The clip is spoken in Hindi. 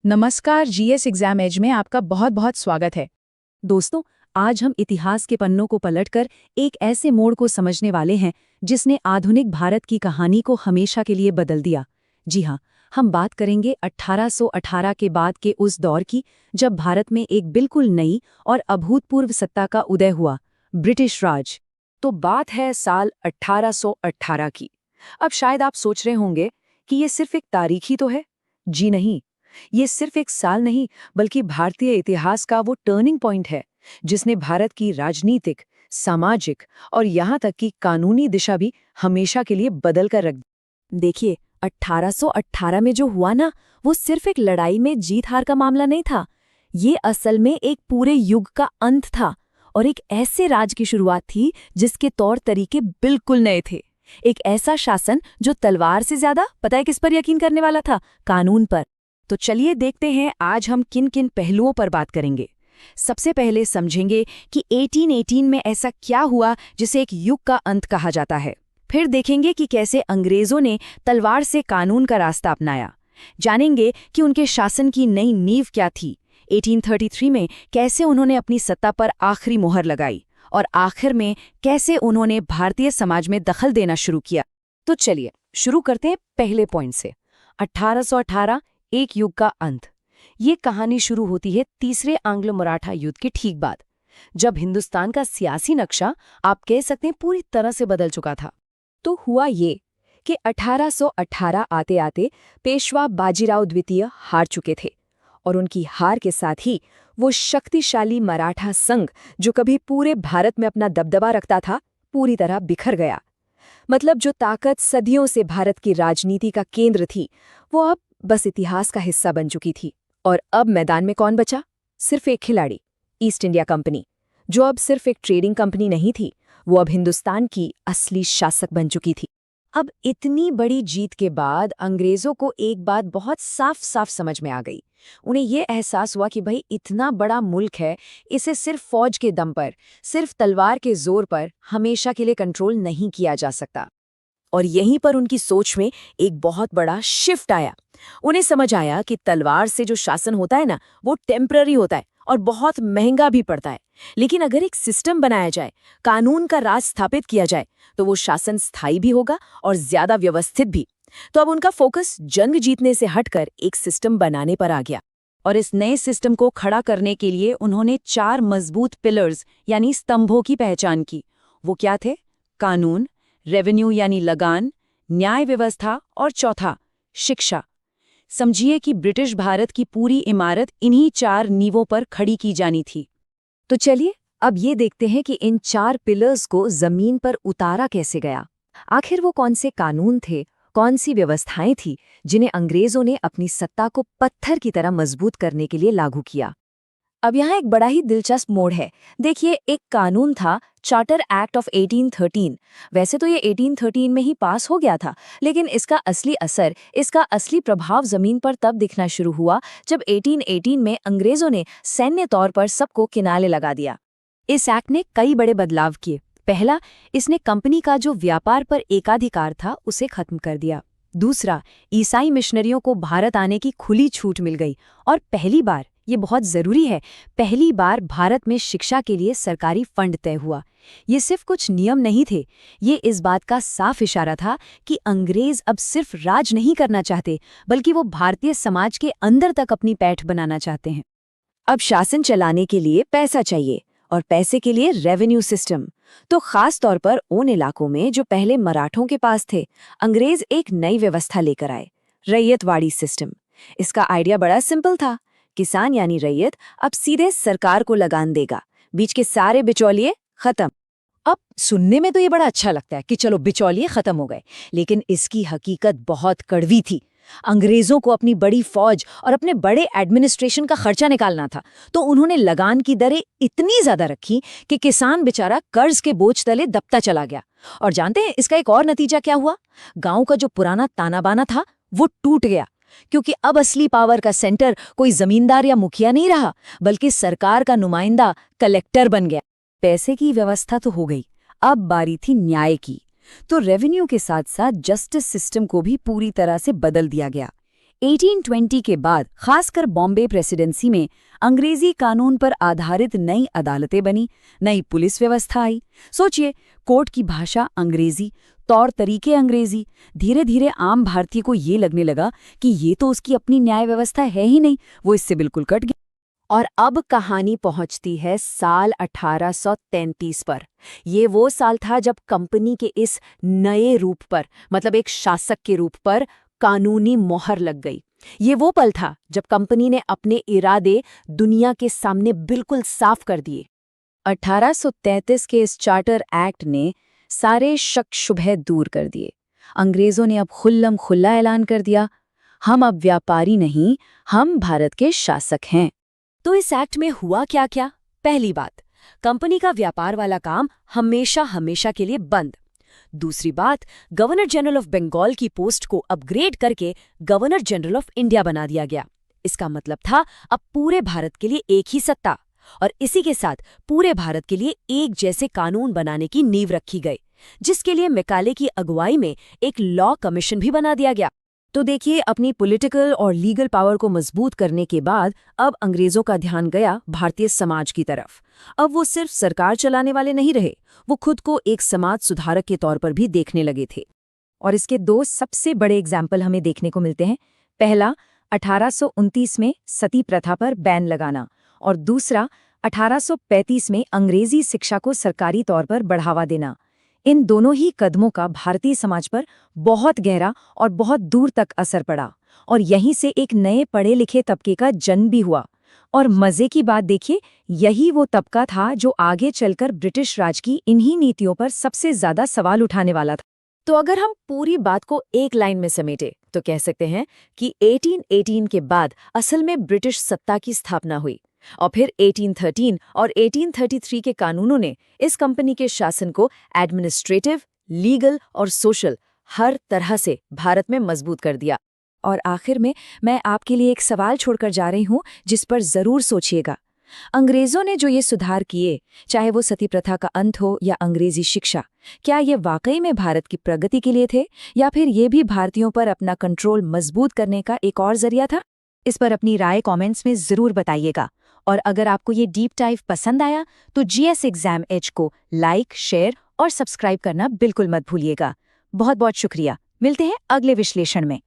नमस्कार, जीएस एग्जाम एज में आपका बहुत बहुत स्वागत है। दोस्तों, आज हम इतिहास के पन्नों को पलटकर एक ऐसे मोड़ को समझने वाले हैं जिसने आधुनिक भारत की कहानी को हमेशा के लिए बदल दिया। जी हाँ, हम बात करेंगे 1818 के बाद के उस दौर की जब भारत में एक बिल्कुल नई और अभूतपूर्व सत्ता का उदय हुआ, ब्रिटिश राज। तो बात है साल 1818 की। अब शायद आप सोच रहे होंगे कि ये सिर्फ एक तारीख ही तो है। जी नहीं, ये सिर्फ एक साल नहीं बल्कि भारतीय इतिहास का वो टर्निंग पॉइंट है जिसने भारत की राजनीतिक, सामाजिक और यहाँ तक कि कानूनी दिशा भी हमेशा के लिए बदल कर रख दी। देखिए, 1818 में जो हुआ ना, वो सिर्फ एक लड़ाई में जीत हार का मामला नहीं था। ये असल में एक पूरे युग का अंत था और एक ऐसे राज की शुरुआत थी जिसके तौर तरीके बिल्कुल नए थे। एक ऐसा शासन जो तलवार से ज्यादा पता है किस पर यकीन करने वाला था? कानून पर। तो चलिए देखते हैं आज हम किन किन पहलुओं पर बात करेंगे। सबसे पहले समझेंगे कि 1818 में ऐसा क्या हुआ जिसे एक युग का अंत कहा जाता है। फिर देखेंगे कि कैसे अंग्रेजों ने तलवार से कानून का रास्ता अपनाया। जानेंगे कि उनके शासन की नई नींव क्या थी। 1833 में कैसे उन्होंने अपनी सत्ता पर आखिरी मोहर लगाई और आखिर में कैसे उन्होंने भारतीय समाज में दखल देना शुरू किया। तो चलिए शुरू करते हैं पहले पॉइंट से। 1818 एक युग का अंत। ये कहानी शुरू होती है तीसरे आंग्लो मराठा युद्ध के ठीक बाद, जब हिंदुस्तान का सियासी नक्शा आप कह सकते हैं पूरी तरह से बदल चुका था। तो हुआ ये कि 1818 आते आते पेशवा बाजीराव द्वितीय हार चुके थे और उनकी हार के साथ ही वो शक्तिशाली मराठा संघ जो कभी पूरे भारत में अपना दबदबा रखता था, पूरी तरह बिखर गया। मतलब जो ताकत सदियों से भारत की राजनीति का केंद्र थी, वो अब बस इतिहास का हिस्सा बन चुकी थी। और अब मैदान में कौन बचा? सिर्फ एक खिलाड़ी, ईस्ट इंडिया कंपनी, जो अब सिर्फ एक ट्रेडिंग कंपनी नहीं थी, वो अब हिंदुस्तान की असली शासक बन चुकी थी। अब इतनी बड़ी जीत के बाद अंग्रेजों को एक बात बहुत साफ साफ समझ में आ गई। उन्हें ये एहसास हुआ कि भाई इतना बड़ा मुल्क है, इसे सिर्फ फौज के दम पर, सिर्फ तलवार के जोर पर हमेशा के लिए कंट्रोल नहीं किया जा सकता। और यहीं पर उनकी सोच में एक बहुत बड़ा शिफ्ट आया। उन्हें समझ आया कि तलवार से जो शासन होता है ना, वो टेम्पररी होता है और बहुत महंगा भी पड़ता है। लेकिन अगर एक सिस्टम बनाया जाए, कानून का राज स्थापित किया जाए, तो वो शासन स्थायी भी होगा और ज्यादा व्यवस्थित भी। तो अब उनका फोकस जंग जीतने से हटकर एक सिस्टम बनाने पर आ गया। और इस नए सिस्टम को खड़ा करने के लिए उन्होंने 4 मजबूत पिलर्स यानी स्तंभों की पहचान की। वो क्या थे? कानून, रेवेन्यू यानी लगान, न्याय व्यवस्था और चौथा शिक्षा। समझिए कि ब्रिटिश भारत की पूरी इमारत इन्हीं 4 नींवों पर खड़ी की जानी थी। तो चलिए अब ये देखते हैं कि इन 4 पिलर्स को जमीन पर उतारा कैसे गया। आखिर वो कौन से कानून थे, कौन सी व्यवस्थाएं थी जिन्हें अंग्रेजों ने अपनी सत्ता को पत्थर की तरह मजबूत करने के लिए लागू किया। अब यहाँ एक बड़ा ही दिलचस्प मोड़ है। देखिए, एक कानून था चार्टर एक्ट ऑफ 1813। वैसे तो ये 1813 में ही पास हो गया था, लेकिन इसका असली असर, इसका असली प्रभाव जमीन पर तब दिखना शुरू हुआ जब 1818 में अंग्रेजों ने सैन्य तौर पर सबको किनारे लगा दिया। इस एक्ट ने कई बड़े बदलाव किए। पहला, इसने कंपनी का जो व्यापार पर एकाधिकार था उसे खत्म कर दिया। दूसरा, ईसाई मिशनरियों को भारत आने की खुली छूट मिल गई। और पहली बार, ये बहुत जरूरी है, पहली बार भारत में शिक्षा के लिए सरकारी फंड तय हुआ। ये सिर्फ कुछ नियम नहीं थे, ये इस बात का साफ इशारा था कि अंग्रेज अब सिर्फ राज नहीं करना चाहते, बल्कि वो भारतीय समाज के अंदर तक अपनी पैठ बनाना चाहते हैं। अब शासन चलाने के लिए पैसा चाहिए और पैसे के लिए रेवेन्यू सिस्टम। तो खास तौर पर उन इलाकों में जो पहले मराठों के पास थे, अंग्रेज एक नई व्यवस्था लेकर आए, रैयतवाड़ी सिस्टम। इसका आइडिया बड़ा सिंपल था। किसान यानी रैयत अब सीधे सरकार को लगान देगा, बीच के सारे बिचौलिए खत्म। अब सुनने में तो ये बड़ा अच्छा लगता है कि चलो बिचौलिए खत्म हो गए, लेकिन इसकी हकीकत बहुत कड़वी थी। अंग्रेजों को अपनी बड़ी फौज और अपने बड़े एडमिनिस्ट्रेशन का खर्चा निकालना था, तो उन्होंने लगान की दरें इतनी ज्यादा रखी कि किसान बेचारा कर्ज के बोझ तले दबता चला गया। और जानते हैं इसका एक और नतीजा क्या हुआ? गांव का जो पुराना ताना बाना था वो टूट गया, क्योंकि अब असली पावर का सेंटर कोई जमींदार या मुखिया नहीं रहा, बल्कि सरकार का नुमाइंदा कलेक्टर बन गया। पैसे की व्यवस्था तो हो गई, अब बारी थी न्याय की। तो रेवेन्यू के साथ साथ जस्टिस सिस्टम को भी पूरी तरह से बदल दिया गया। 1820 के बाद खासकर बॉम्बे प्रेसिडेंसी में अंग्रेजी कानून पर आधारित नई अदालतें बनी, नई पुलिस व्यवस्था आई। सोचिए, कोर्ट की भाषा अंग्रेजी, तौर तरीके अंग्रेजी। धीरे धीरे आम भारतीय को ये लगने लगा कि ये तो उसकी अपनी न्याय व्यवस्था है ही नहीं, वो इससे बिल्कुल कट गया। और अब कहानी पहुंचती है साल 1833 पर। ये वो साल था जब कंपनी के इस नए रूप पर, मतलब एक शासक के रूप पर, कानूनी मोहर लग गई। ये वो पल था जब कंपनी ने अपने इरादे दुनिया के सामने बिल्कुल साफ कर दिए। 1833 के इस चार्टर एक्ट ने सारे शक शुबह दूर कर दिए। अंग्रेजों ने अब खुल्लम खुल्ला ऐलान कर दिया, हम अब व्यापारी नहीं, हम भारत के शासक हैं। तो इस एक्ट में हुआ क्या क्या? पहली बात, कंपनी का व्यापार वाला काम हमेशा हमेशा के लिए बंद। दूसरी बात, गवर्नर जनरल ऑफ बंगाल की पोस्ट को अपग्रेड करके गवर्नर जनरल ऑफ इंडिया बना दिया गया। इसका मतलब था अब पूरे भारत के लिए एक ही सत्ता, और इसी के साथ पूरे भारत के लिए एक जैसे कानून बनाने की नींव रखी गई, जिसके लिए मैकाले की अगुवाई में एक लॉ कमीशन भी बना दिया गया। तो देखिए, अपनी पॉलिटिकल और लीगल पावर को मजबूत करने के बाद अब अंग्रेजों का ध्यान गया भारतीय समाज की तरफ। अब वो सिर्फ सरकार चलाने वाले नहीं रहे, वो खुद को एक समाज सुधारक के तौर पर भी देखने लगे थे। और इसके दो सबसे बड़े एग्जाम्पल हमें देखने को मिलते हैं। पहला, 1829 में सती प्रथा पर बैन लगाना, और दूसरा 1835 में अंग्रेजी शिक्षा को सरकारी तौर पर बढ़ावा देना। इन दोनों ही कदमों का भारतीय समाज पर बहुत गहरा और बहुत दूर तक असर पड़ा, और यहीं से एक नए पढ़े लिखे तबके का जन्म भी हुआ। और मजे की बात देखिए, यही वो तबका था जो आगे चलकर ब्रिटिश राज की इन्हीं नीतियों पर सबसे ज्यादा सवाल उठाने वाला था। तो अगर हम पूरी बात को एक लाइन में समेटे तो कह सकते हैं कि 1818 के बाद असल में ब्रिटिश सत्ता की स्थापना हुई, और फिर 1813 और 1833 के कानूनों ने इस कंपनी के शासन को एडमिनिस्ट्रेटिव, लीगल और सोशल हर तरह से भारत में मजबूत कर दिया। और आखिर में मैं आपके लिए एक सवाल छोड़कर जा रही हूं, जिस पर जरूर सोचिएगा। अंग्रेजों ने जो ये सुधार किए, चाहे वो सती प्रथा का अंत हो या अंग्रेजी शिक्षा, क्या ये वाकई में भारत की प्रगति के लिए थे, या फिर ये भी भारतीयों पर अपना कंट्रोल मजबूत करने का एक और जरिया था? इस पर अपनी राय कमेंट्स में जरूर बताइएगा। और अगर आपको ये डीप डाइव पसंद आया तो GS एग्जाम एज को लाइक, शेयर और सब्सक्राइब करना बिल्कुल मत भूलिएगा। बहुत बहुत शुक्रिया। मिलते हैं अगले विश्लेषण में।